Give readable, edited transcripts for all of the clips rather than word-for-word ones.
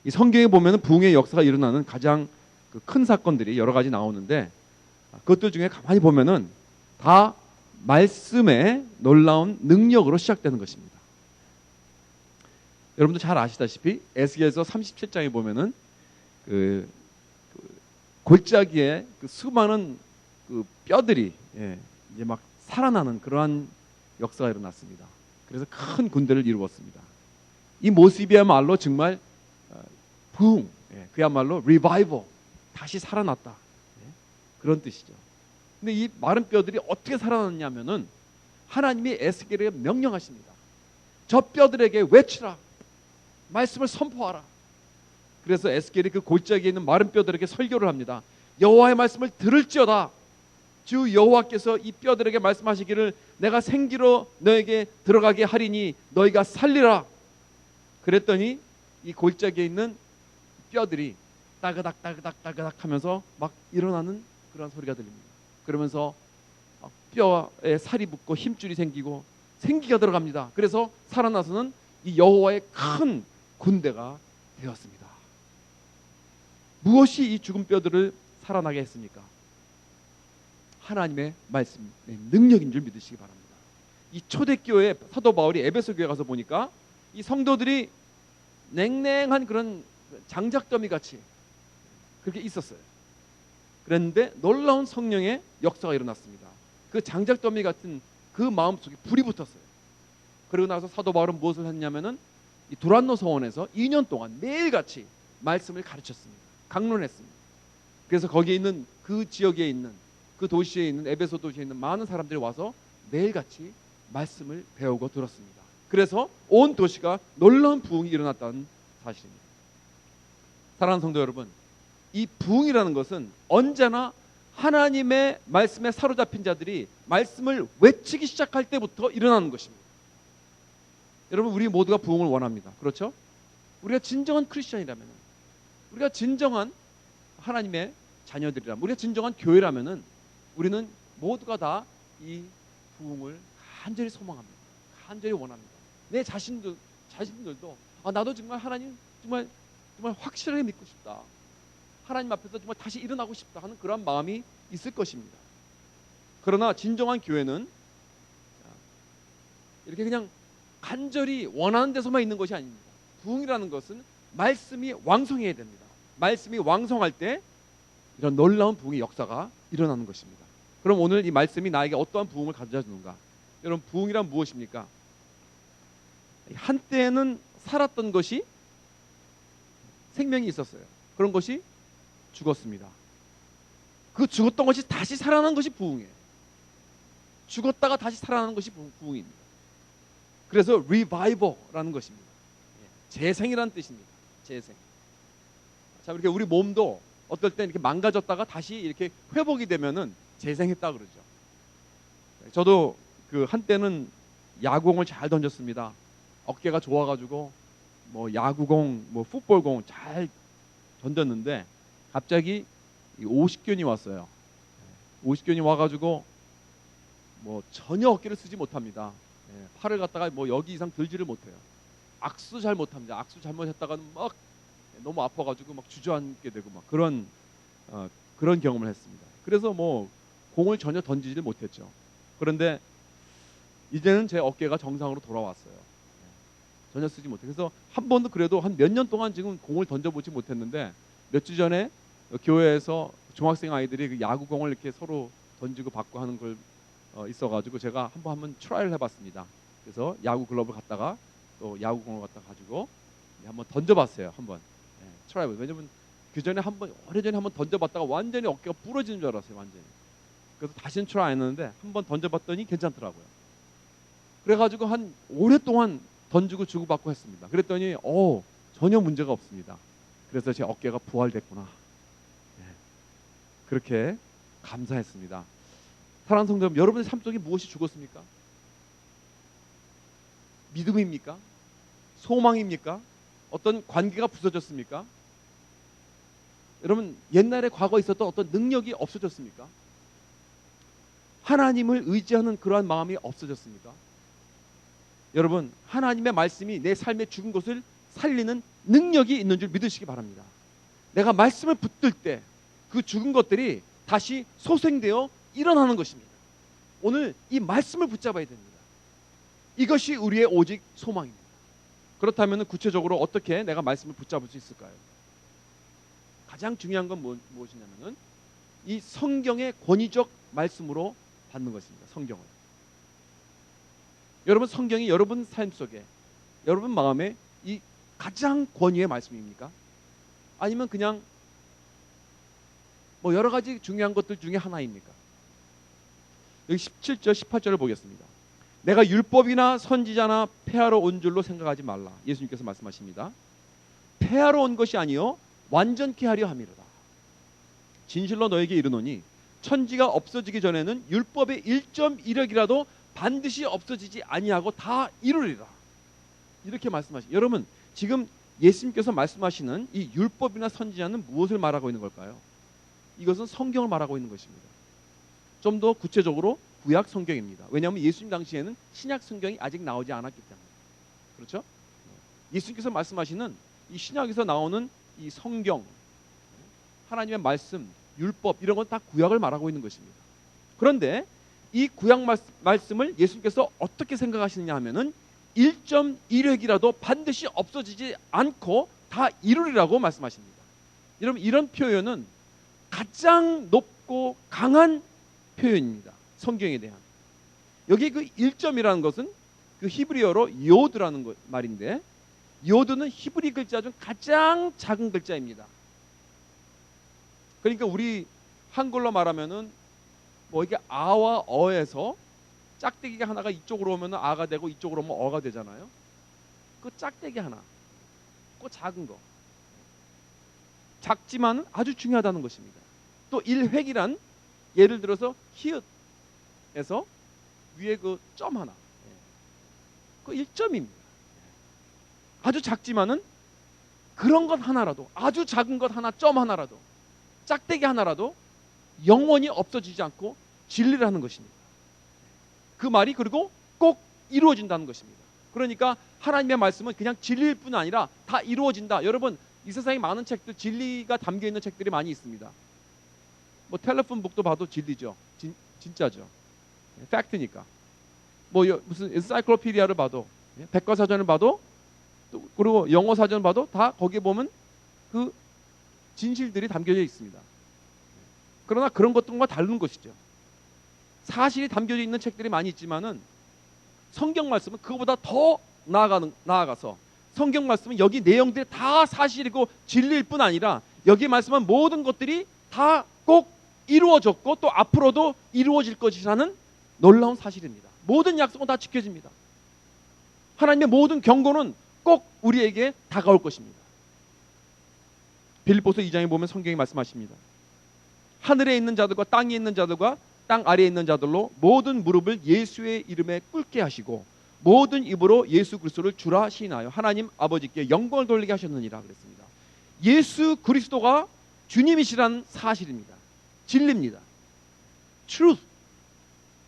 이 성경에 보면은 부흥의 역사가 일어나는 가장 큰 사건들이 여러 가지 나오는데, 그것들 중에 가만히 보면은 다 말씀의 놀라운 능력으로 시작되는 것입니다. 여러분도 잘 아시다시피 에스겔서 37장에 보면은 골짜기에 수많은 뼈들이 이제 막 살아나는 그러한 역사가 일어났습니다. 그래서 큰 군대를 이루었습니다. 이 모습이야말로 정말 부흥, 그야말로 리바이벌, 다시 살아났다, 그런 뜻이죠. 근데 이 마른 뼈들이 어떻게 살아났냐면은 하나님이 에스겔에게 명령하십니다. 저 뼈들에게 외치라, 말씀을 선포하라. 그래서 에스겔이 그 골짜기에 있는 마른 뼈들에게 설교를 합니다. 여호와의 말씀을 들을지어다. 주 여호와께서 이 뼈들에게 말씀하시기를 내가 생기로 너에게 들어가게 하리니 너희가 살리라. 그랬더니 이 골짜기에 있는 뼈들이 따그닥 따그닥 따그닥 하면서 막 일어나는 그런 소리가 들립니다. 그러면서 뼈에 살이 붙고 힘줄이 생기고 생기가 들어갑니다. 그래서 살아나서는 이 여호와의 큰 군대가 되었습니다. 무엇이 이 죽은 뼈들을 살아나게 했습니까? 하나님의 말씀의 능력인 줄 믿으시기 바랍니다. 이 초대교회 사도 바울이 에베소 교회 가서 보니까 이 성도들이 냉랭한 그런 장작더미 같이 그렇게 있었어요. 그런데 놀라운 성령의 역사가 일어났습니다. 그 장작더미 같은 그 마음속에 불이 붙었어요. 그러고 나서 사도 바울은 무엇을 했냐면은 이 두란노 서원에서 2년 동안 매일같이 말씀을 가르쳤습니다. 강론했습니다. 그래서 거기에 있는 그 지역에 있는 그 도시에 있는 에베소 도시에 있는 많은 사람들이 와서 매일같이 말씀을 배우고 들었습니다. 그래서 온 도시가 놀라운 부흥이 일어났다는 사실입니다. 사랑하는 성도 여러분, 이 부흥이라는 것은 언제나 하나님의 말씀에 사로잡힌 자들이 말씀을 외치기 시작할 때부터 일어나는 것입니다. 여러분, 우리 모두가 부흥을 원합니다. 그렇죠? 우리가 진정한 크리스천이라면, 우리가 진정한 하나님의 자녀들이라면, 우리가 진정한 교회라면은 우리는 모두가 다 이 부흥을 간절히 소망합니다. 간절히 원합니다. 내 자신들도 나도 정말 하나님 정말 확실하게 믿고 싶다. 하나님 앞에서 정말 다시 일어나고 싶다 하는 그런 마음이 있을 것입니다. 그러나 진정한 교회는 이렇게 그냥 간절히 원하는 데서만 있는 것이 아닙니다. 부흥이라는 것은 말씀이 왕성해야 됩니다. 말씀이 왕성할 때 이런 놀라운 부흥의 역사가 일어나는 것입니다. 그럼 오늘 이 말씀이 나에게 어떠한 부흥을 가져다 주는가? 여러분, 부흥이란 무엇입니까? 한때는 살았던 것이 생명이 있었어요. 그런 것이 죽었습니다. 그 죽었던 것이 다시 살아나는 것이 부흥이에요. 죽었다가 다시 살아나는 것이 부흥입니다. 그래서 리바이벌라는 것입니다. 재생이라는 뜻입니다. 재생. 자, 이렇게 우리 몸도 어떨 때 이렇게 망가졌다가 다시 이렇게 회복이 되면은 재생했다 그러죠. 저도 그 한때는 야구공을 잘 던졌습니다. 어깨가 좋아가지고 뭐 야구공, 뭐 풋볼공 잘 던졌는데 갑자기 오십견이 왔어요. 오십견이 와가지고 뭐 전혀 어깨를 쓰지 못합니다. 팔을 갖다가 뭐 여기 이상 들지를 못해요. 악수 잘 못합니다. 악수 잘못했다가는 막 너무 아파가지고 막 주저앉게 되고 막 그런 경험을 했습니다. 그래서 뭐 공을 전혀 던지지를 못했죠. 그런데 이제는 제 어깨가 정상으로 돌아왔어요. 전혀 쓰지 못해. 그래서 한 번도 그래도 한 몇 년 동안 지금 공을 던져보지 못했는데 몇 주 전에 교회에서 중학생 아이들이 그 야구공을 이렇게 서로 던지고 받고 하는 걸 있어가지고 제가 한번 트라이를 해봤습니다. 그래서 야구 글러브를 갖다가 또 야구공을 갖다가 가지고 한번 던져봤어요. 한번 트라이. 왜냐면 그 전에 오래전에 한번 던져봤다가 완전히 어깨가 부러지는 줄 알았어요. 완전히. 그래서 다시는 트라이 안 했는데 한번 던져봤더니 괜찮더라고요. 그래가지고 한 오랫동안 던지고 주고받고 했습니다. 그랬더니 전혀 문제가 없습니다. 그래서 제 어깨가 부활됐구나. 그렇게 감사했습니다. 사랑하는 성도 여러분, 여러분의 삶 속에 무엇이 죽었습니까? 믿음입니까? 소망입니까? 어떤 관계가 부서졌습니까? 여러분, 옛날에 과거에 있었던 어떤 능력이 없어졌습니까? 하나님을 의지하는 그러한 마음이 없어졌습니까? 여러분, 하나님의 말씀이 내 삶에 죽은 것을 살리는 능력이 있는 줄 믿으시기 바랍니다. 내가 말씀을 붙들 때 그 죽은 것들이 다시 소생되어 일어나는 것입니다. 오늘 이 말씀을 붙잡아야 됩니다. 이것이 우리의 오직 소망입니다. 그렇다면 구체적으로 어떻게 내가 말씀을 붙잡을 수 있을까요? 가장 중요한 건 무엇이냐면은 이 성경의 권위적 말씀으로 받는 것입니다. 성경을. 여러분, 성경이 여러분 삶 속에, 여러분 마음에 이 가장 권위의 말씀입니까? 아니면 그냥 뭐 여러 가지 중요한 것들 중에 하나입니까? 여기 17절 18절을 보겠습니다. 내가 율법이나 선지자나 폐하러 온 줄로 생각하지 말라. 예수님께서 말씀하십니다. 폐하러 온 것이 아니요 완전케 하려 함이로다. 진실로 너에게 이르노니 천지가 없어지기 전에는 율법의 1.1획이라도 반드시 없어지지 아니하고 다 이루리라. 이렇게 말씀하시. 여러분, 지금 예수님께서 말씀하시는 이 율법이나 선지자는 무엇을 말하고 있는 걸까요? 이것은 성경을 말하고 있는 것입니다. 좀 더 구체적으로 구약 성경입니다. 왜냐하면 예수님 당시에는 신약 성경이 아직 나오지 않았기 때문에. 그렇죠? 예수님께서 말씀하시는 이 신약에서 나오는 이 성경, 하나님의 말씀, 율법 이런 건 다 구약을 말하고 있는 것입니다. 그런데 이 구약 말씀을 예수님께서 어떻게 생각하시느냐 하면은 1.1획이라도 반드시 없어지지 않고 다 이루리라고 말씀하십니다. 여러분, 이런 표현은 가장 높고 강한 표현입니다. 성경에 대한. 여기 그 1점이라는 것은 그 히브리어로 요드라는 말인데, 요드는 히브리 글자 중 가장 작은 글자입니다. 그러니까 우리 한글로 말하면은 뭐 이게 아와 어에서 짝대기가 하나가 이쪽으로 오면 아가 되고 이쪽으로 오면 어가 되잖아요. 그 짝대기 하나, 그 작은 거, 작지만 아주 중요하다는 것입니다. 또 1획이란 예를 들어서 히읗에서 위에 그 점 하나, 그 1점입니다. 아주 작지만은 그런 것 하나라도, 아주 작은 것 하나, 점 하나라도, 짝대기 하나라도 영원히 없어지지 않고 진리라는 것입니다. 그 말이 그리고 꼭 이루어진다는 것입니다. 그러니까 하나님의 말씀은 그냥 진리일 뿐 아니라 다 이루어진다. 여러분, 이 세상에 많은 책들, 진리가 담겨 있는 책들이 많이 있습니다. 뭐 텔레폰 북도 봐도 진리죠. 진짜죠. 팩트니까. 뭐 무슨 엔사이클로피디아를 봐도, 백과사전을 봐도, 또 그리고 영어 사전을 봐도 다 거기에 보면 그 진실들이 담겨져 있습니다. 그러나 그런 것들과 다른 것이죠. 사실이 담겨져 있는 책들이 많이 있지만은 성경 말씀은 그거보다 더 나아가서 성경 말씀은 여기 내용들이 다 사실이고 진리일 뿐 아니라 여기 말씀은 모든 것들이 다 꼭 이루어졌고 또 앞으로도 이루어질 것이라는 놀라운 사실입니다. 모든 약속은 다 지켜집니다. 하나님의 모든 경고는 꼭 우리에게 다가올 것입니다. 빌립보서 2장에 보면 성경이 말씀하십니다. 하늘에 있는 자들과 땅에 있는 자들과 땅 아래에 있는 자들로 모든 무릎을 예수의 이름에 꿇게 하시고 모든 입으로 예수 그리스도를 주라 시인하여 하나님 아버지께 영광을 돌리게 하셨느니라 그랬습니다. 예수 그리스도가 주님이시라는 사실입니다. 진리입니다. truth.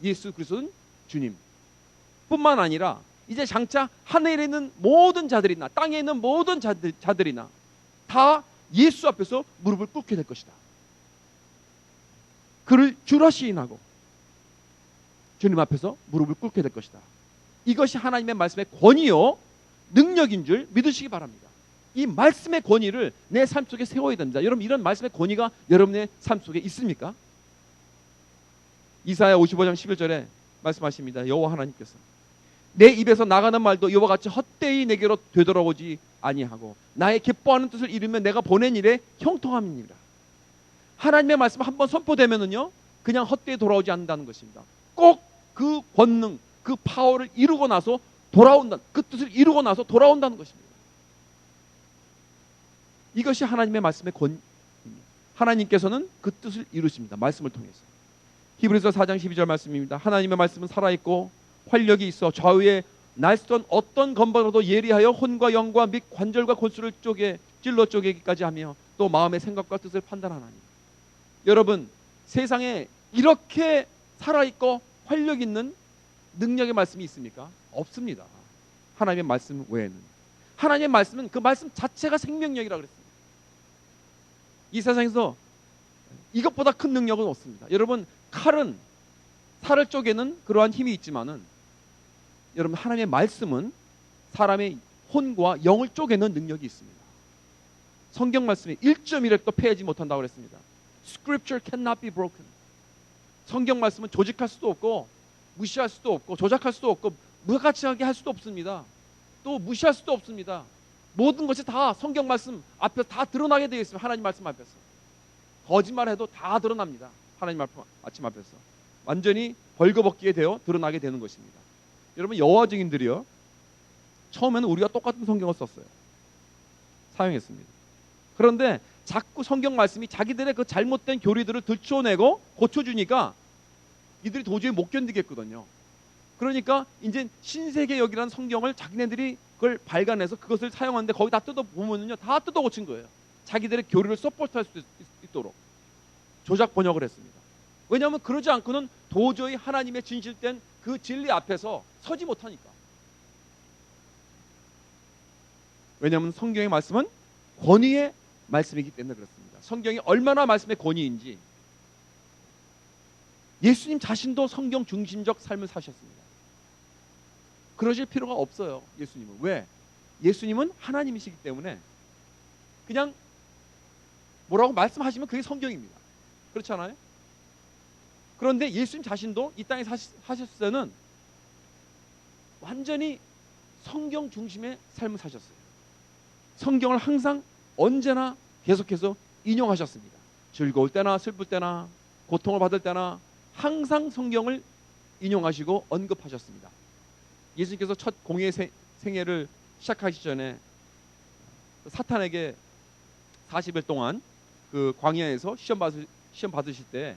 예수 그리스도는 주님 뿐만 아니라 이제 장차 하늘에 있는 모든 자들이나 땅에 있는 모든 자들이나 다 예수 앞에서 무릎을 꿇게 될 것이다. 그를 주라 시인하고 주님 앞에서 무릎을 꿇게 될 것이다. 이것이 하나님의 말씀의 권위요 능력인 줄 믿으시기 바랍니다. 이 말씀의 권위를 내 삶 속에 세워야 됩니다. 여러분, 이런 말씀의 권위가 여러분의 삶 속에 있습니까? 이사야 55장 11절에 말씀하십니다. 여호와 하나님께서 내 입에서 나가는 말도 이와 같이 헛되이 내게로 되돌아오지 아니하고 나의 기뻐하는 뜻을 이루면 내가 보낸 일에 형통함이니라. 하나님의 말씀 한번 선포되면은요 그냥 헛되이 돌아오지 않는다는 것입니다. 꼭 그 권능, 그 파워를 이루고 나서 돌아온다. 그 뜻을 이루고 나서 돌아온다는 것입니다. 이것이 하나님의 말씀의 권위입니다. 하나님께서는 그 뜻을 이루십니다. 말씀을 통해서. 히브리서 4장 12절 말씀입니다. 하나님의 말씀은 살아있고 활력이 있어 좌우에 날쓰던 어떤 건방으로도 예리하여 혼과 영과 및 관절과 골수를 찔러 쪼개기까지 하며 또 마음의 생각과 뜻을 판단하나니. 여러분, 세상에 이렇게 살아있고 활력 있는 능력의 말씀이 있습니까? 없습니다. 하나님의 말씀 외에는. 하나님의 말씀은 그 말씀 자체가 생명력이라고 그랬습니다. 이 세상에서 이것보다 큰 능력은 없습니다. 여러분, 칼은 살을 쪼개는 그러한 힘이 있지만은 여러분, 하나님의 말씀은 사람의 혼과 영을 쪼개는 능력이 있습니다. 성경 말씀에 1.1획도 패하지 못한다고 그랬습니다. Scripture cannot be broken. 성경 말씀은 조직할 수도 없고 무시할 수도 없고 조작할 수도 없고 무가치하게 할 수도 없습니다. 또 무시할 수도 없습니다. 모든 것이 다 성경 말씀 앞에서 다 드러나게 되어 있습니다. 하나님 말씀 앞에서. 거짓말해도 다 드러납니다. 하나님 말씀 앞에서. 완전히 벌거벗기게 되어 드러나게 되는 것입니다. 여러분, 여호와 증인들이요, 처음에는 우리가 똑같은 성경을 썼어요. 사용했습니다. 그런데 자꾸 성경 말씀이 자기들의 그 잘못된 교리들을 들춰내고 고쳐주니까 이들이 도저히 못 견디겠거든요. 그러니까 이제 신세계역이라는 성경을 자기네들이 그걸 발간해서 그것을 사용하는데 거기 다 뜯어보면요, 다 뜯어 고친 거예요. 자기들의 교리를 서포트할 수 있도록 조작 번역을 했습니다. 왜냐하면 그러지 않고는 도저히 하나님의 진실된 그 진리 앞에서 서지 못하니까. 왜냐하면 성경의 말씀은 권위의 말씀이기 때문에 그렇습니다. 성경이 얼마나 말씀의 권위인지, 예수님 자신도 성경 중심적 삶을 사셨습니다. 그러실 필요가 없어요. 예수님은. 왜? 예수님은 하나님이시기 때문에 그냥 뭐라고 말씀하시면 그게 성경입니다. 그렇잖아요? 그런데 예수님 자신도 이 땅에 사셨을 때는 완전히 성경 중심의 삶을 사셨어요. 성경을 항상 언제나 계속해서 인용하셨습니다. 즐거울 때나 슬플 때나 고통을 받을 때나 항상 성경을 인용하시고 언급하셨습니다. 예수님께서 첫 공의 생애를 시작하시기 전에 사탄에게 40일 동안 그 광야에서 시험 받으실 때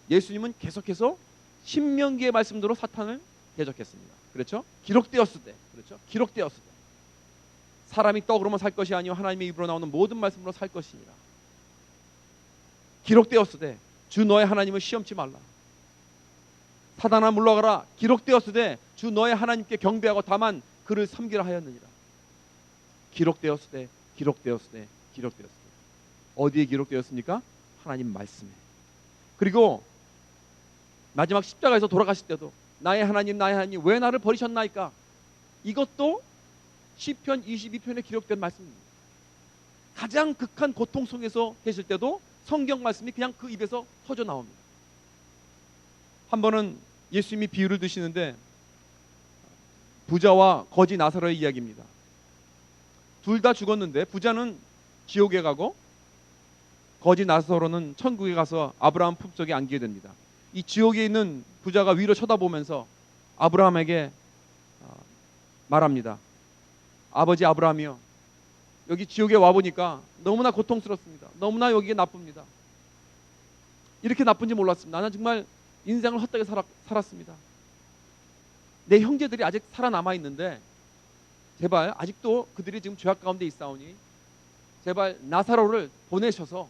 예수님은 계속해서 신명기의 말씀대로 사탄을 대적했습니다. 그렇죠? 기록되었을 때, 그렇죠? 기록되었을 때 사람이 떡으로만 살 것이 아니요 하나님의 입으로 나오는 모든 말씀으로 살 것이니라. 기록되었을 때 주 너의 하나님을 시험치 말라. 사단아 물러가라. 기록되었을 때 주 너의 하나님께 경배하고 다만 그를 섬기라 하였느니라. 기록되었을 때, 기록되었을 때, 기록되었을 때. 어디에 기록되었습니까? 하나님 말씀에. 그리고 마지막 십자가에서 돌아가실 때도 나의 하나님 나의 하나님 왜 나를 버리셨나이까? 이것도 시편 22편에 기록된 말씀입니다. 가장 극한 고통 속에서 계실 때도 성경 말씀이 그냥 그 입에서 터져 나옵니다. 한 번은 예수님이 비유를 드시는데 부자와 거지 나사로의 이야기입니다. 둘 다 죽었는데 부자는 지옥에 가고 거지 나사로는 천국에 가서 아브라함 품속에 안기게 됩니다. 이 지옥에 있는 부자가 위로 쳐다보면서 아브라함에게 말합니다. 아버지 아브라함이요, 여기 지옥에 와보니까 너무나 고통스럽습니다. 너무나 여기가 나쁩니다. 이렇게 나쁜지 몰랐습니다. 나는 정말 인생을 헛되게 살았습니다. 내 형제들이 아직 살아남아 있는데 제발 아직도 그들이 지금 죄악 가운데 있사오니 제발 나사로를 보내셔서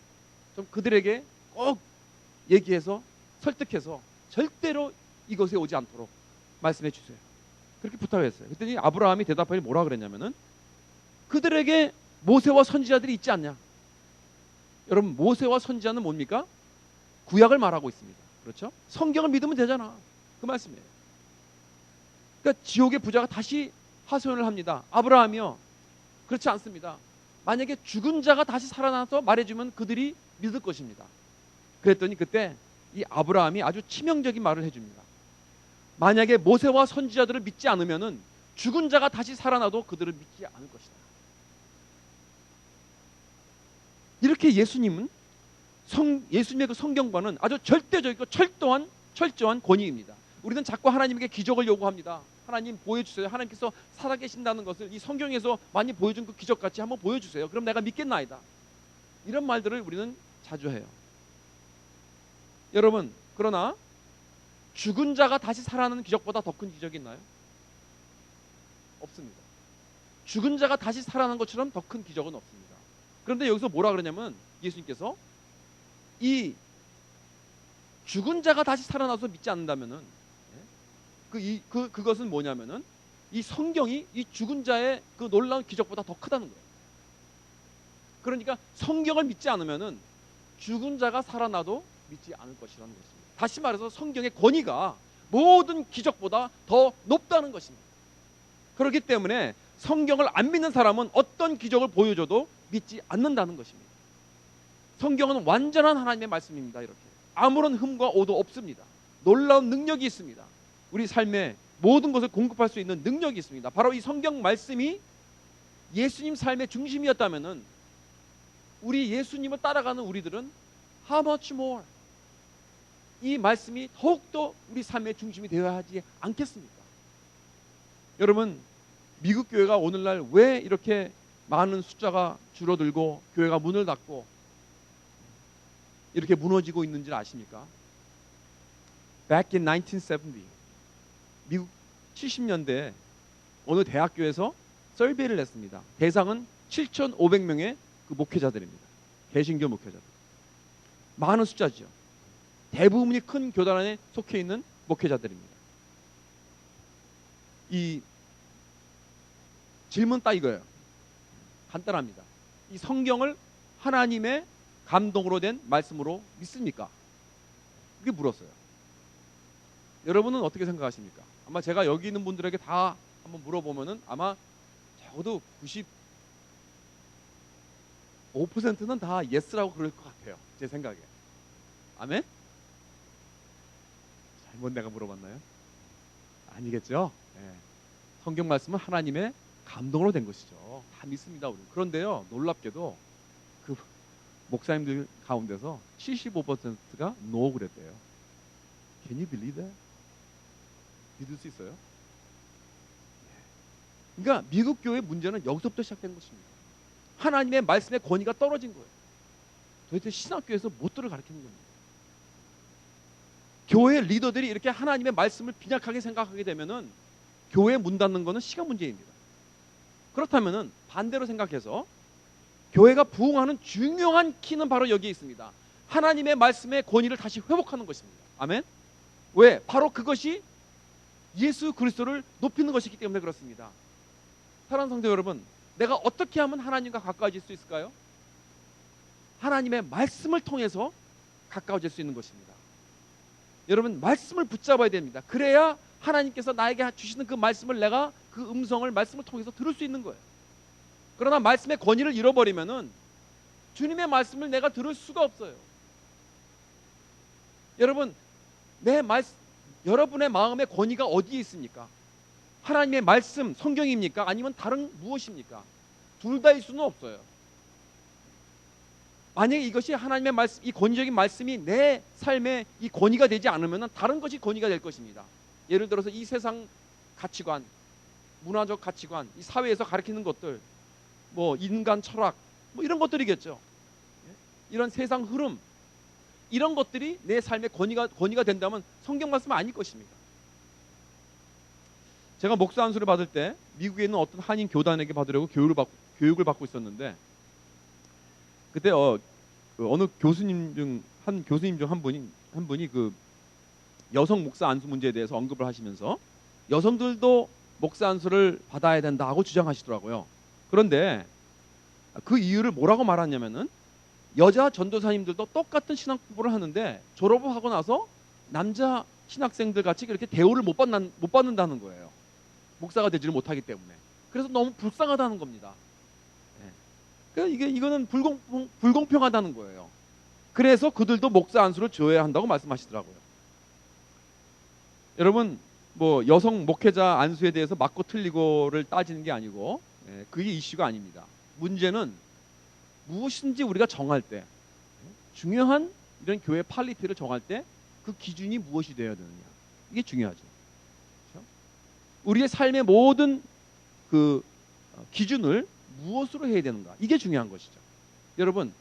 좀 그들에게 꼭 얘기해서 설득해서 절대로 이곳에 오지 않도록 말씀해 주세요. 그렇게 부탁했어요. 그랬더니 아브라함이 대답하기 뭐라 그랬냐면은 그들에게 모세와 선지자들이 있지 않냐. 여러분, 모세와 선지자는 뭡니까? 구약을 말하고 있습니다. 그렇죠? 성경을 믿으면 되잖아. 그 말씀이에요. 그러니까 지옥의 부자가 다시 하소연을 합니다. 아브라함이요, 그렇지 않습니다. 만약에 죽은 자가 다시 살아나서 말해주면 그들이 믿을 것입니다. 그랬더니 그때 이 아브라함이 아주 치명적인 말을 해줍니다. 만약에 모세와 선지자들을 믿지 않으면은 죽은 자가 다시 살아나도 그들을 믿지 않을 것이다. 이렇게 예수님은 예수님의 그 성경과는 아주 절대적이고 철저한 권위입니다. 우리는 자꾸 하나님에게 기적을 요구합니다. 하나님 보여주세요. 하나님께서 살아계신다는 것을 이 성경에서 많이 보여준 그 기적같이 한번 보여주세요. 그럼 내가 믿겠나이다. 이런 말들을 우리는 자주 해요. 여러분, 그러나 죽은 자가 다시 살아나는 기적보다 더 큰 기적이 있나요? 없습니다. 죽은 자가 다시 살아나는 것처럼 더 큰 기적은 없습니다. 그런데 여기서 뭐라 그러냐면 예수님께서 이 죽은 자가 다시 살아나서 믿지 않는다면은 그것은 뭐냐면은 이 성경이 이 죽은 자의 그 놀라운 기적보다 더 크다는 거예요. 그러니까 성경을 믿지 않으면은 죽은 자가 살아나도 믿지 않을 것이라는 것입니다. 다시 말해서 성경의 권위가 모든 기적보다 더 높다는 것입니다. 그렇기 때문에 성경을 안 믿는 사람은 어떤 기적을 보여줘도 믿지 않는다는 것입니다. 성경은 완전한 하나님의 말씀입니다. 이렇게 아무런 흠과 오도 없습니다. 놀라운 능력이 있습니다. 우리 삶에 모든 것을 공급할 수 있는 능력이 있습니다. 바로 이 성경 말씀이 예수님 삶의 중심이었다면은 우리 예수님을 따라가는 우리들은 how much more 이 말씀이 더욱더 우리 삶의 중심이 되어야 하지 않겠습니까? 여러분, 미국 교회가 오늘날 왜 이렇게 많은 숫자가 줄어들고 교회가 문을 닫고 이렇게 무너지고 있는지 아십니까? Back in 1970 미국 70년대 어느 대학교에서 설베이를 냈습니다. 대상은 7,500명의 그 목회자들입니다. 개신교 목회자들. 많은 숫자죠. 대부분이 큰 교단 안에 속해 있는 목회자들입니다. 이 질문 딱 이거예요. 간단합니다. 이 성경을 하나님의 감동으로 된 말씀으로 믿습니까? 그게 물었어요. 여러분은 어떻게 생각하십니까? 아마 제가 여기 있는 분들에게 다 한번 물어보면은 아마 적어도 95%는 다 예스라고 그럴 것 같아요. 제 생각에. 아멘? 잘못 내가 물어봤나요? 아니겠죠? 네. 성경 말씀은 하나님의 감동으로 된 것이죠. 다 믿습니다, 우리. 그런데요, 놀랍게도 그 목사님들 가운데서 75%가 no 그랬대요. Can you believe that? 믿을 수 있어요? 그러니까 미국 교회 문제는 여기서부터 시작된 것입니다. 하나님의 말씀의 권위가 떨어진 거예요. 도대체 신학교에서 무엇들을 가르치는 겁니다. 교회 리더들이 이렇게 하나님의 말씀을 빈약하게 생각하게 되면은 교회 문 닫는 것은 시간 문제입니다. 그렇다면은 반대로 생각해서 교회가 부흥하는 중요한 키는 바로 여기에 있습니다. 하나님의 말씀의 권위를 다시 회복하는 것입니다. 아멘? 왜? 바로 그것이 예수 그리스도를 높이는 것이기 때문에 그렇습니다. 사랑하는 성도 여러분, 내가 어떻게 하면 하나님과 가까워질 수 있을까요? 하나님의 말씀을 통해서 가까워질 수 있는 것입니다. 여러분, 말씀을 붙잡아야 됩니다. 그래야 하나님께서 나에게 주시는 그 말씀을 내가 그 음성을 말씀을 통해서 들을 수 있는 거예요. 그러나 말씀의 권위를 잃어버리면은 주님의 말씀을 내가 들을 수가 없어요. 여러분, 여러분의 마음의 권위가 어디에 있습니까? 하나님의 말씀, 성경입니까? 아니면 다른 무엇입니까? 둘 다일 수는 없어요. 만약에 이것이 하나님의 말씀, 이 권위적인 말씀이 내 삶에 이 권위가 되지 않으면 다른 것이 권위가 될 것입니다. 예를 들어서 이 세상 가치관, 문화적 가치관, 이 사회에서 가르치는 것들, 뭐 인간 철학, 뭐 이런 것들이겠죠. 이런 세상 흐름, 이런 것들이 내 삶의 권위가 된다면 성경 말씀은 아닐 것입니다. 제가 목사 안수를 받을 때 미국에 있는 어떤 한인 교단에게 받으려고 교육을 받고 있었는데, 그때 어느 교수님 중 한 분이 그 여성 목사 안수 문제에 대해서 언급을 하시면서 여성들도 목사 안수를 받아야 된다고 주장하시더라고요. 그런데 그 이유를 뭐라고 말하냐면은 여자 전도사님들도 똑같은 신학 공부를 하는데 졸업을 하고 나서 남자 신학생들 같이 그렇게 대우를 못 받는다는 거예요. 목사가 되지를 못하기 때문에. 그래서 너무 불쌍하다는 겁니다. 그러니까 이거는 불공평하다는 거예요. 그래서 그들도 목사 안수를 줘야 한다고 말씀하시더라고요. 여러분, 뭐 여성 목회자 안수에 대해서 맞고 틀리고를 따지는 게 아니고 그게 이슈가 아닙니다. 문제는 무엇인지 우리가 정할 때, 중요한 이런 교회 퀄리티를 정할 때 그 기준이 무엇이 되어야 되느냐, 이게 중요하죠. 그렇죠? 우리의 삶의 모든 그 기준을 무엇으로 해야 되는가, 이게 중요한 것이죠. 여러분,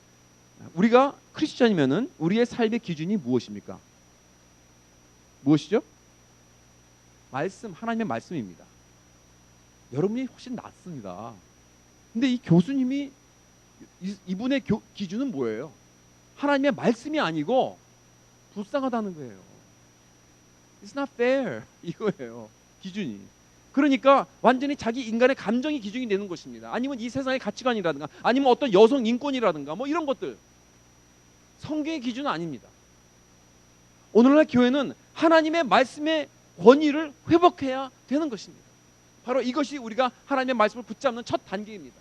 우리가 크리스천이면은 우리의 삶의 기준이 무엇입니까? 무엇이죠? 말씀, 하나님의 말씀입니다. 여러분이 훨씬 낫습니다. 근데 이 교수님이 이분의 기준은 뭐예요? 하나님의 말씀이 아니고 불쌍하다는 거예요. It's not fair, 이거예요, 기준이. 그러니까 완전히 자기 인간의 감정이 기준이 되는 것입니다. 아니면 이 세상의 가치관이라든가, 아니면 어떤 여성 인권이라든가 뭐 이런 것들, 성경의 기준은 아닙니다. 오늘날 교회는 하나님의 말씀의 권위를 회복해야 되는 것입니다. 바로 이것이 우리가 하나님의 말씀을 붙잡는 첫 단계입니다.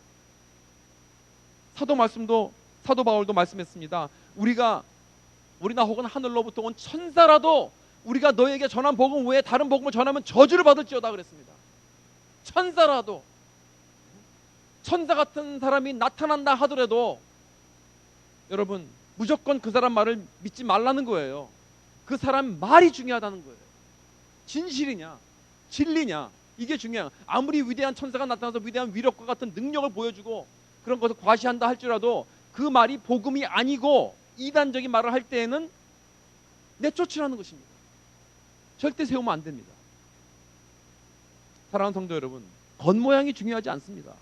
사도 바울도 말씀했습니다. 우리나 혹은 하늘로부터 온 천사라도 우리가 너에게 전한 복음 외에 다른 복음을 전하면 저주를 받을지어다 그랬습니다. 천사라도, 천사 같은 사람이 나타난다 하더라도 여러분 무조건 그 사람 말을 믿지 말라는 거예요. 그 사람 말이 중요하다는 거예요. 진실이냐 진리냐, 이게 중요해요. 아무리 위대한 천사가 나타나서 위대한 위력과 같은 능력을 보여주고 그런 것을 과시한다 할지라도 그 말이 복음이 아니고 이단적인 말을 할 때에는 내쫓으라는 것입니다. 절대 세우면 안 됩니다. 사랑하는 성도 여러분, 겉모양이 중요하지 않습니다.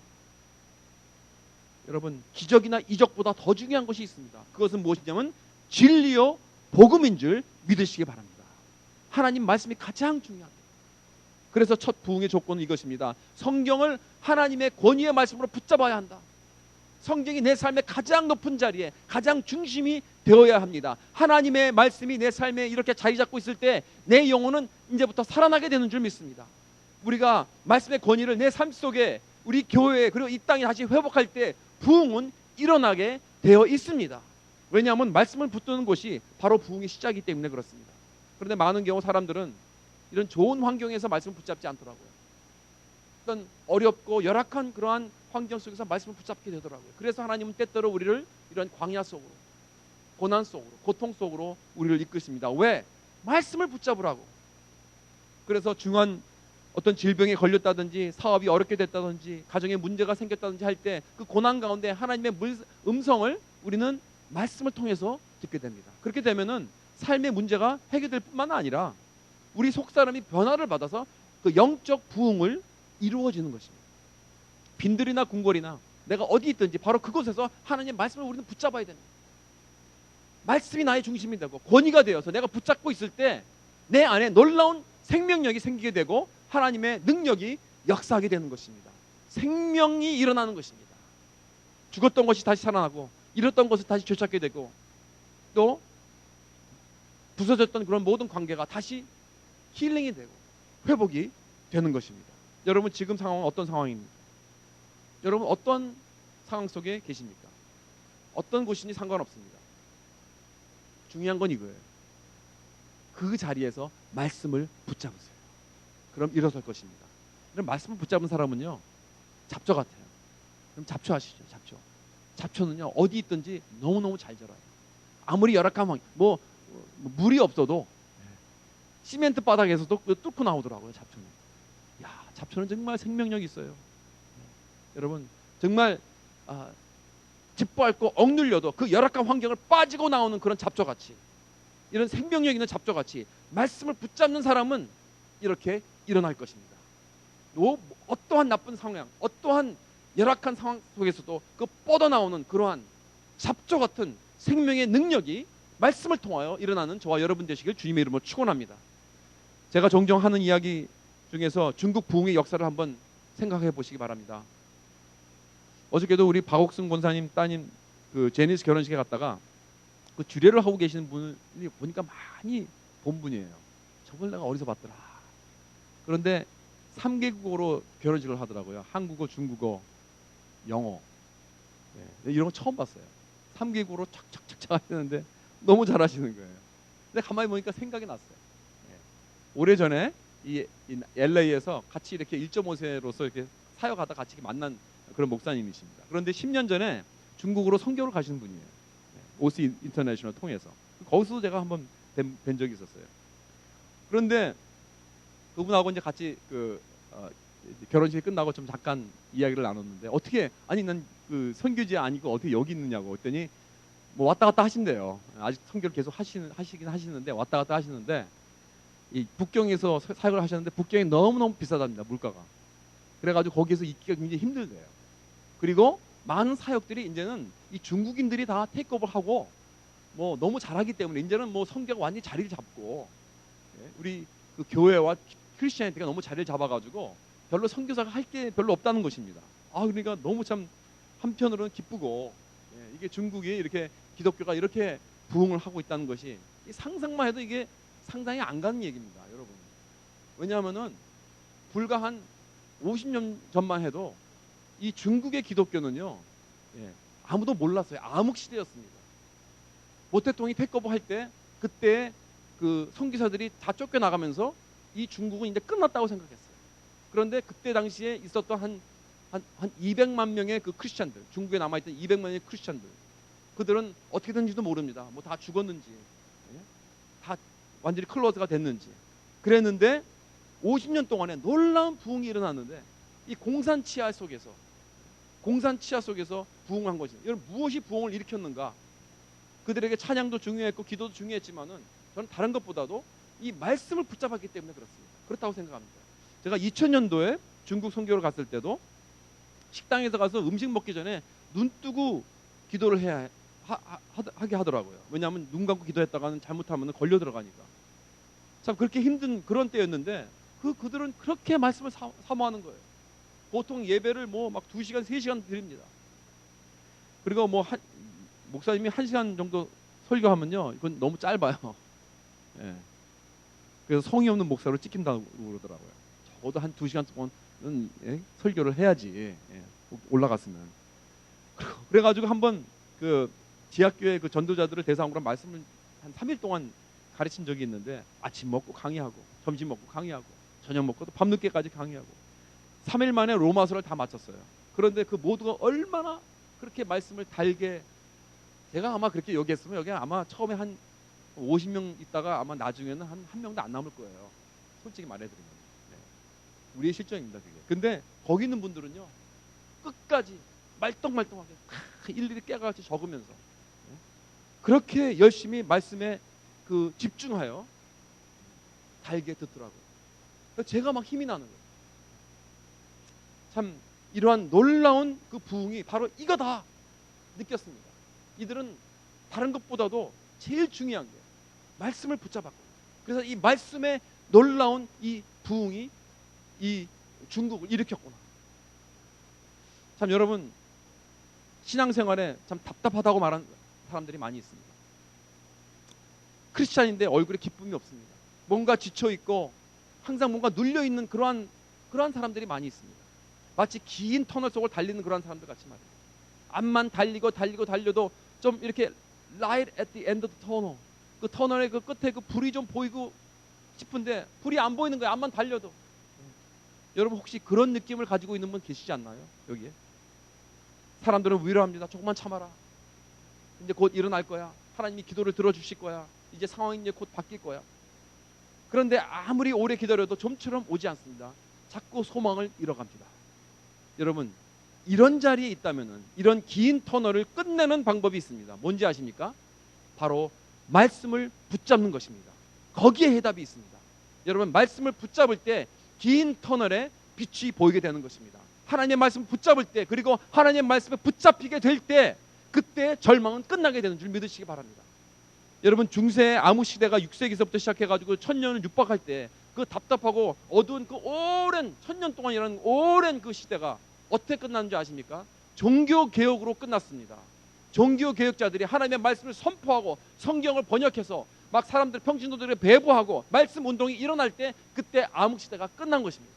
여러분, 기적이나 이적보다 더 중요한 것이 있습니다. 그것은 무엇이냐면 진리요 복음인 줄 믿으시기 바랍니다. 하나님 말씀이 가장 중요합니다. 그래서 첫 부흥의 조건은 이것입니다. 성경을 하나님의 권위의 말씀으로 붙잡아야 한다. 성경이 내 삶의 가장 높은 자리에, 가장 중심이 되어야 합니다. 하나님의 말씀이 내 삶에 이렇게 자리 잡고 있을 때 내 영혼은 이제부터 살아나게 되는 줄 믿습니다. 우리가 말씀의 권위를 내 삶 속에, 우리 교회 그리고 이 땅에 다시 회복할 때 부흥은 일어나게 되어 있습니다. 왜냐하면 말씀을 붙드는 것이 바로 부흥의 시작이기 때문에 그렇습니다. 그런데 많은 경우 사람들은 이런 좋은 환경에서 말씀을 붙잡지 않더라고요. 어떤 어렵고 열악한 그러한 환경 속에서 말씀을 붙잡게 되더라고요. 그래서 하나님은 때때로 우리를 이런 광야 속으로, 고난 속으로, 고통 속으로 우리를 이끄십니다. 왜? 말씀을 붙잡으라고. 그래서 중요한 어떤 질병에 걸렸다든지, 사업이 어렵게 됐다든지, 가정에 문제가 생겼다든지 할 때 그 고난 가운데 하나님의 음성을 우리는 말씀을 통해서 듣게 됩니다. 그렇게 되면은 삶의 문제가 해결될 뿐만 아니라 우리 속사람이 변화를 받아서 그 영적 부흥을 이루어지는 것입니다. 빈들이나 궁궐이나 내가 어디 있든지 바로 그곳에서 하나님의 말씀을 우리는 붙잡아야 됩니다. 말씀이 나의 중심이 되고 권위가 되어서 내가 붙잡고 있을 때 내 안에 놀라운 생명력이 생기게 되고 하나님의 능력이 역사하게 되는 것입니다. 생명이 일어나는 것입니다. 죽었던 것이 다시 살아나고 잃었던 것을 다시 되찾게 되고 또 부서졌던 그런 모든 관계가 다시 힐링이 되고 회복이 되는 것입니다. 여러분 지금 상황은 어떤 상황입니까? 여러분 어떤 상황 속에 계십니까? 어떤 곳이니 상관없습니다. 중요한 건 이거예요. 그 자리에서 말씀을 붙잡으세요. 그럼 일어설 것입니다. 그럼 말씀을 붙잡은 사람은요 잡초 같아요. 그럼 잡초하시죠. 잡초는요 어디 있든지 너무너무 잘 자라요. 아무리 열악한 환경, 물이 없어도 시멘트 바닥에서도 뚫고 나오더라고요. 잡초는. 잡초는 정말 생명력이 있어요. 여러분 정말 짓밟고 억눌려도 그 열악한 환경을 빠지고 나오는 그런 잡초같이, 이런 생명력 있는 잡초같이 말씀을 붙잡는 사람은 이렇게 일어날 것입니다. 어떠한 나쁜 상황, 어떠한 열악한 상황 속에서도 그 뻗어나오는 그러한 잡초 같은 생명의 능력이 말씀을 통하여 일어나는 저와 여러분 되시길 주님의 이름으로 축원합니다. 제가 종종 하는 이야기 중에서 중국 부흥의 역사를 한번 생각해 보시기 바랍니다. 어저께도 우리 박옥순 권사님 따님 그 제니스 결혼식에 갔다가 그 주례를 하고 계시는 분이 보니까 많이 본 분이에요. 저걸 내가 어디서 봤더라. 그런데 3개국어로 결혼식을 하더라고요. 한국어, 중국어, 영어. 이런 거 처음 봤어요. 3개국어로 착착착착 하시는데 너무 잘하시는 거예요. 근데 가만히 보니까 생각이 났어요. 오래전에 이 LA에서 같이 이렇게 1.5세로서 이렇게 사역하다 같이 만난 그런 목사님이십니다. 그런데 10년 전에 중국으로 선교를 가시는 분이에요. 오스 인터내셔널 통해서. 거기서도 제가 한번 뵌 적이 있었어요. 그런데 그분하고 이제 같이 결혼식이 끝나고 좀 잠깐 이야기를 나눴는데 어떻게 난 그 선교지 아니고 어떻게 여기 있느냐고 했더니 뭐 왔다 갔다 하신대요. 아직 선교를 계속 하시긴 하시는데 왔다 갔다 하시는데 이 북경에서 사역을 하셨는데 북경이 너무너무 비싸답니다. 물가가. 그래가지고 거기에서 있기가 굉장히 힘들대요. 그리고 많은 사역들이 이제는 이 중국인들이 다 테이크오버를 하고 뭐 너무 잘하기 때문에 이제는 뭐 선교가 완전히 자리를 잡고 우리 그 교회와 크리스천티가 너무 자리를 잡아가지고 별로 선교사가 할 게 별로 없다는 것입니다. 그러니까 너무 참 한편으로는 기쁘고, 이게 중국이 이렇게 기독교가 이렇게 부흥을 하고 있다는 것이 상상만 해도 이게 상상이 안 가는 얘기입니다, 여러분. 왜냐하면은 불과 한 50년 전만 해도 이 중국의 기독교는요, 아무도 몰랐어요. 암흑 시대였습니다. 모태통이 태거부 할 때 그때 그 선교사들이 다 쫓겨나가면서 이 중국은 이제 끝났다고 생각했어요. 그런데 그때 당시에 있었던 한 200만 명의 그 크리스찬들, 중국에 남아있던 200만 명의 크리스찬들, 그들은 어떻게 된지도 모릅니다. 뭐 다 죽었는지, 다 완전히 클로즈가 됐는지. 그랬는데 50년 동안에 놀라운 부흥이 일어났는데, 이 공산 치하 속에서 부흥을 한 것입니다. 여러분, 무엇이 부흥을 일으켰는가? 그들에게 찬양도 중요했고 기도도 중요했지만은 저는 다른 것보다도 이 말씀을 붙잡았기 때문에 그렇습니다. 그렇다고 생각합니다. 제가 2000년도에 중국 선교를 갔을 때도 식당에서 가서 음식 먹기 전에 눈 뜨고 기도를 하게 하더라고요. 왜냐하면 눈 감고 기도했다가는 잘못하면 걸려 들어가니까. 참 그렇게 힘든 그런 때였는데 그들은 그렇게 말씀을 사모하는 거예요. 보통 예배를 뭐 막 2시간, 3시간 드립니다. 그리고 뭐 목사님이 1시간 정도 설교하면요, 이건 너무 짧아요. 그래서 성의 없는 목사로 찍힌다고 그러더라고요. 적어도 한 2시간 동안은 설교를 해야지, 올라갔으면. 그래가지고 한번 그 지하교회 그 전도자들을 대상으로 말씀을 한 3일 동안 가르친 적이 있는데, 아침 먹고 강의하고 점심 먹고 강의하고 저녁 먹고 또 밤늦게까지 강의하고 3일 만에 로마서를 다 마쳤어요. 그런데 그 모두가 얼마나 그렇게 말씀을 달게, 제가 아마 그렇게 얘기했으면 여기 아마 처음에 한 50명 있다가 아마 나중에는 한 명도 안 남을 거예요. 솔직히 말해드리면. 우리의 실정입니다, 그게. 근데 거기 있는 분들은요, 끝까지 말똥말똥하게 일일이 깨가지고 적으면서 그렇게 열심히 말씀에 그 집중하여 달게 듣더라고요. 제가 막 힘이 나는 거예요. 참 이러한 놀라운 그 부흥이 바로 이거다 느꼈습니다. 이들은 다른 것보다도 제일 중요한 게 말씀을 붙잡았고, 그래서 이 말씀의 놀라운 이 부흥이 이 중국을 일으켰구나. 참 여러분, 신앙생활에 참 답답하다고 말하는 사람들이 많이 있습니다. 크리스찬인데 얼굴에 기쁨이 없습니다. 뭔가 지쳐있고 항상 뭔가 눌려있는 그러한 사람들이 많이 있습니다. 마치 긴 터널 속을 달리는 그러한 사람들 같이 말이에요. 앞만 달려도 좀 이렇게 light at the end of the tunnel, 그 터널의 그 끝에 그 불이 좀 보이고 싶은데 불이 안 보이는 거예요. 앞만 달려도. 여러분, 혹시 그런 느낌을 가지고 있는 분 계시지 않나요? 여기에 사람들은 위로합니다. 조금만 참아라. 이제 곧 일어날 거야. 하나님이 기도를 들어주실 거야. 이제 상황이 이제 곧 바뀔 거야. 그런데 아무리 오래 기다려도 좀처럼 오지 않습니다. 자꾸 소망을 잃어갑니다. 여러분, 이런 자리에 있다면은 이런 긴 터널을 끝내는 방법이 있습니다. 뭔지 아십니까? 바로 말씀을 붙잡는 것입니다. 거기에 해답이 있습니다. 여러분, 말씀을 붙잡을 때 긴 터널에 빛이 보이게 되는 것입니다. 하나님의 말씀을 붙잡을 때, 그리고 하나님의 말씀에 붙잡히게 될 때, 그때 절망은 끝나게 되는 줄 믿으시기 바랍니다. 여러분, 중세 암흑 시대가 6세기서부터 시작해가지고 1000년을 육박할 때 그 답답하고 어두운 그 오랜 1000년 동안이라는 오랜 그 시대가 어떻게 끝났는지 아십니까? 종교 개혁으로 끝났습니다. 종교 개혁자들이 하나님의 말씀을 선포하고 성경을 번역해서 막 사람들, 평신도들에게 배부하고 말씀 운동이 일어날 때, 그때 암흑 시대가 끝난 것입니다.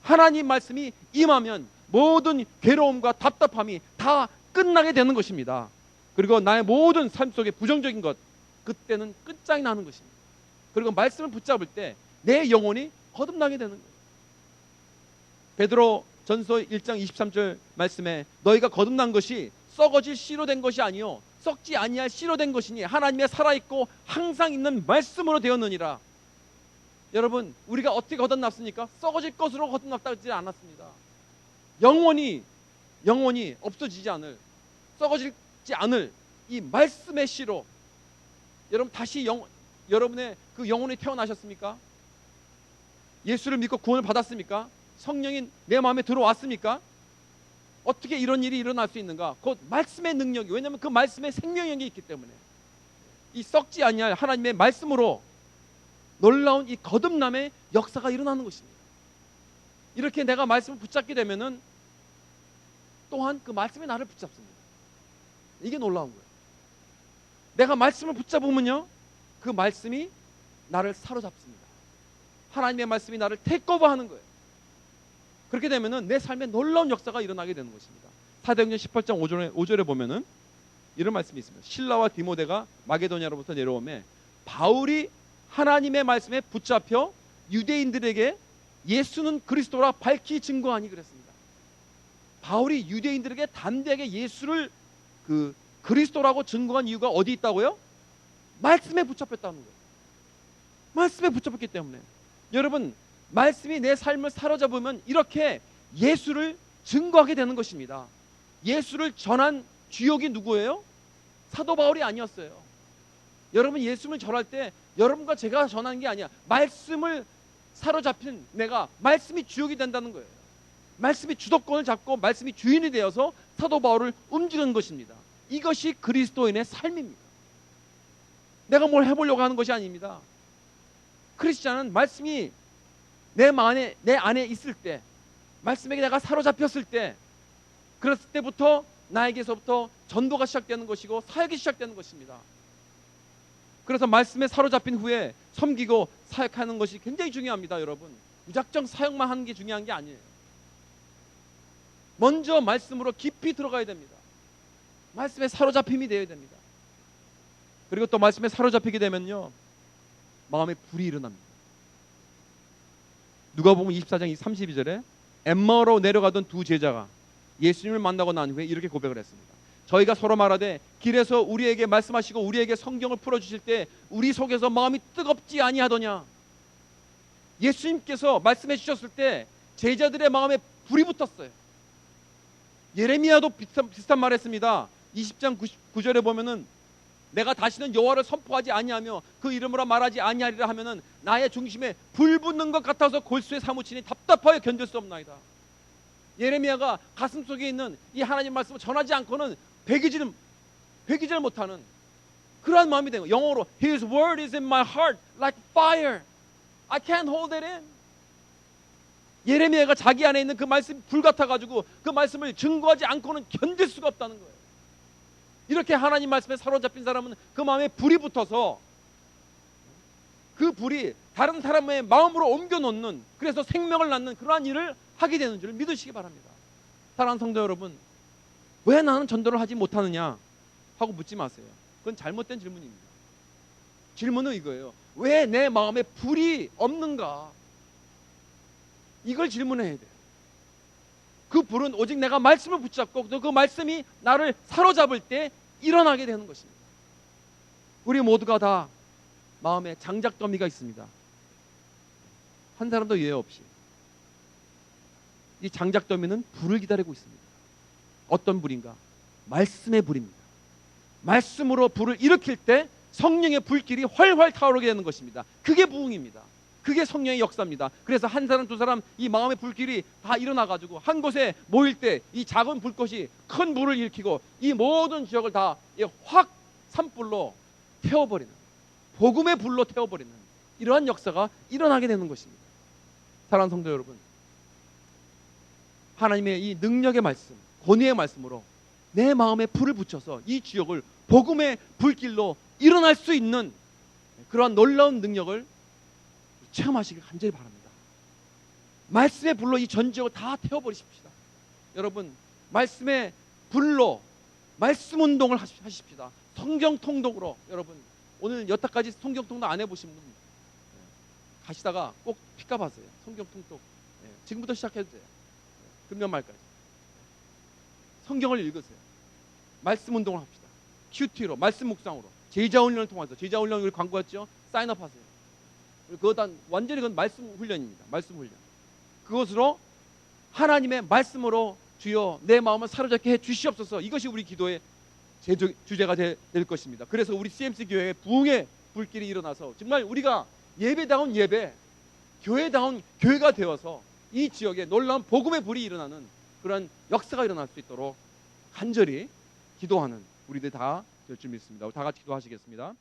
하나님 말씀이 임하면 모든 괴로움과 답답함이 다 끝나게 되는 것입니다. 그리고 나의 모든 삶 속에 부정적인 것, 그때는 끝장이 나는 것입니다. 그리고 말씀을 붙잡을 때 내 영혼이 거듭나게 되는 거예요. 베드로 전서 1장 23절 말씀에 너희가 거듭난 것이 썩어질 씨로 된 것이 아니요 썩지 아니할 씨로 된 것이니 하나님의 살아있고 항상 있는 말씀으로 되었느니라. 여러분, 우리가 어떻게 거듭났습니까? 썩어질 것으로 거듭났다지 않았습니다. 영원히 없어지지 않을, 썩어지지 않을 이 말씀의 씨로. 여러분, 다시 여러분의 그 영혼이 태어나셨습니까? 예수를 믿고 구원을 받았습니까? 성령이 내 마음에 들어왔습니까? 어떻게 이런 일이 일어날 수 있는가? 곧 말씀의 능력이, 왜냐하면 그 말씀에 생명력이 있기 때문에 이 썩지 아니할 하나님의 말씀으로 놀라운 이 거듭남의 역사가 일어나는 것입니다. 이렇게 내가 말씀을 붙잡게 되면은 또한 그 말씀이 나를 붙잡습니다. 이게 놀라운 거예요. 내가 말씀을 붙잡으면요, 그 말씀이 나를 사로잡습니다. 하나님의 말씀이 나를 테이크오버하는 거예요. 그렇게 되면은 내 삶에 놀라운 역사가 일어나게 되는 것입니다. 사도행전 18장 5절에 보면은 이런 말씀이 있습니다. 실라와 디모데가 마게도냐로부터 내려오매 바울이 하나님의 말씀에 붙잡혀 유대인들에게 예수는 그리스도라 밝히 증거하니 그랬습니다. 바울이 유대인들에게 담대하게 예수를 그리스도라고 증거한 이유가 어디 있다고요? 말씀에 붙잡혔다는 거예요. 말씀에 붙잡혔기 때문에. 여러분, 말씀이 내 삶을 사로잡으면 이렇게 예수를 증거하게 되는 것입니다. 예수를 전한 주역이 누구예요? 사도 바울이 아니었어요. 여러분, 예수를 전할 때 여러분과 제가 전하는 게 아니야. 말씀을 사로잡힌 내가 말씀이 주역이 된다는 거예요. 말씀이 주도권을 잡고 말씀이 주인이 되어서 사도 바울을 움직이는 것입니다. 이것이 그리스도인의 삶입니다. 내가 뭘 해보려고 하는 것이 아닙니다. 크리스찬은 말씀이 내 안에 있을 때, 말씀에게 내가 사로잡혔을 때, 그랬을 때부터 나에게서부터 전도가 시작되는 것이고 사역이 시작되는 것입니다. 그래서 말씀에 사로잡힌 후에 섬기고 사역하는 것이 굉장히 중요합니다. 여러분, 무작정 사역만 하는 게 중요한 게 아니에요. 먼저 말씀으로 깊이 들어가야 됩니다. 말씀에 사로잡힘이 되어야 됩니다. 그리고 또 말씀에 사로잡히게 되면요, 마음에 불이 일어납니다. 누가복음 24장 32절에 엠마오로 내려가던 두 제자가 예수님을 만나고 난 후에 이렇게 고백을 했습니다. 저희가 서로 말하되 길에서 우리에게 말씀하시고 우리에게 성경을 풀어주실 때 우리 속에서 마음이 뜨겁지 아니하더냐. 예수님께서 말씀해 주셨을 때 제자들의 마음에 불이 붙었어요. 예레미야도 비슷한 말 했습니다. 20장 9절에 보면은 내가 다시는 여호와를 선포하지 아니하며 그 이름으로 말하지 아니하리라 하면은 나의 중심에 불 붙는 것 같아서 골수에 사무치니 답답하여 견딜 수 없나이다. 예레미야가 가슴 속에 있는 이 하나님 말씀을 전하지 않고는 배기질 못하는 그러한 마음이 된 거예요. 영어로 His word is in my heart like fire. I can't hold it in. 예레미야가 자기 안에 있는 그 말씀이 불 같아가지고 그 말씀을 증거하지 않고는 견딜 수가 없다는 거예요. 이렇게 하나님 말씀에 사로잡힌 사람은 그 마음에 불이 붙어서 그 불이 다른 사람의 마음으로 옮겨놓는, 그래서 생명을 낳는 그러한 일을 하게 되는 줄 믿으시기 바랍니다. 사랑하는 성도 여러분, 왜 나는 전도를 하지 못하느냐 하고 묻지 마세요. 그건 잘못된 질문입니다. 질문은 이거예요. 왜 내 마음에 불이 없는가? 이걸 질문해야 돼요. 그 불은 오직 내가 말씀을 붙잡고 또 그 말씀이 나를 사로잡을 때 일어나게 되는 것입니다. 우리 모두가 다 마음에 장작더미가 있습니다. 한 사람도 예외 없이. 이 장작더미는 불을 기다리고 있습니다. 어떤 불인가? 말씀의 불입니다. 말씀으로 불을 일으킬 때 성령의 불길이 활활 타오르게 되는 것입니다. 그게 부흥입니다. 그게 성령의 역사입니다. 그래서 한 사람 두 사람 이 마음의 불길이 다 일어나가지고 한 곳에 모일 때 이 작은 불꽃이 큰 불을 일으키고 이 모든 지역을 다 확 산불로 태워버리는, 복음의 불로 태워버리는 이러한 역사가 일어나게 되는 것입니다. 사랑하는 성도 여러분, 하나님의 이 능력의 말씀, 권위의 말씀으로 내 마음에 불을 붙여서 이 지역을 복음의 불길로 일어날 수 있는 그러한 놀라운 능력을 체험하시길 간절히 바랍니다. 말씀의 불로 이 전 지역을 다 태워버리십시다. 여러분, 말씀의 불로 말씀 운동을 하십시다. 성경 통독으로. 여러분, 오늘 여태까지 성경 통독 안 해보신 분 가시다가 꼭 픽업 하세요. 성경 통독 지금부터 시작해도 돼요. 금년 말까지 성경을 읽으세요. 말씀 운동을 합시다. 큐티로, 말씀 묵상으로, 제자훈련을 통해서. 제자훈련 우리 광고했죠? 사인업 하세요. 그거 다 완전히 그건 말씀 훈련입니다. 말씀 훈련. 그것으로 하나님의 말씀으로 주여 내 마음을 사로잡게 해 주시옵소서. 이것이 우리 기도의 주제가 될 것입니다. 그래서 우리 CMC 교회에 부흥의 불길이 일어나서 정말 우리가 예배다운 예배, 교회다운 교회가 되어서 이 지역에 놀라운 복음의 불이 일어나는 그런 역사가 일어날 수 있도록 간절히 기도하는 우리들 다 될 줄 믿습니다. 다 같이 기도하시겠습니다.